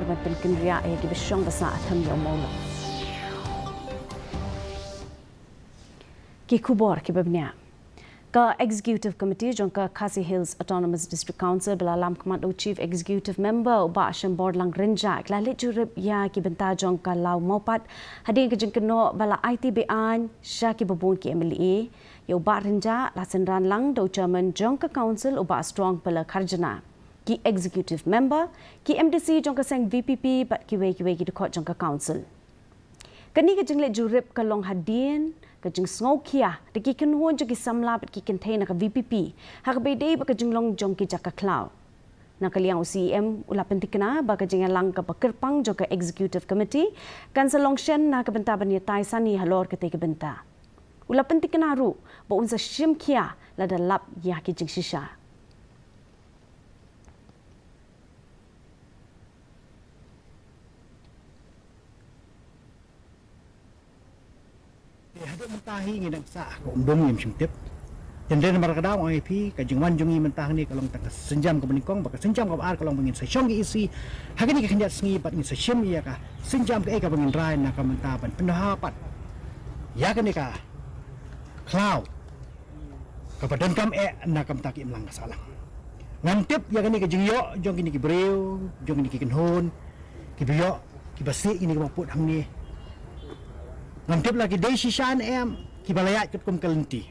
benar ban penkin ria e ki besyong basa atham yo molo ki kubor ki babnya ka Executive Committee Jong ka KHASI Hills Autonomous District Council belalam Commando Chief Executive Member ba Asham Board lang renjak lalit Jurip ya ki benta Jong ka lau Mawpat hadin ke Jingkynnoh bala Aiti Be-Aiñ sya ki babun ki MLA yo ba renjak la senran lang do Chairman Jong ka Council uba strong pela kharjana ki Executive Member ki MDC Jong ka seng VPP bat ki we ki dekot Jong ka Council kani ke jinglet Jurip ka long hadin ka jing ngau kia de ki kenhuan jo ki samla ki container ka VPP ha ka bede ba ka jinglong Jong ki Jaka cloud na kaliang CM ula pentikna ba ka jing lang ka pakirpang jo ka Executive Committee kan salong shen na ka benta ban tai sani Halor ka te ka benta ula pentikna ru ba unsa shim kia la da lap ya ki jing shisha Hadap mentahi ngi nak sa ko undong yam simtip. Jenden markadaw ang IP ka jingwan jongi mentah ni kalong tak senjam ka benikong baka senjam ka ar kalong bangin sa syong gi isi. Hagani ka kanjat sngi pat ngi sa syim iya ka senjam ka e ka bangin rai na ka mentapan pendapat. Ya kan ka cloud. Ka badan kam na kam taki imlang ka salang. Ngantip ya kan ka jingyo jong kini ki breu jong kini ki kenhon ki biyo ki basi ini ka maput hang ni. Ngantip lagi day sisaan em kibalayat ket kum kalenti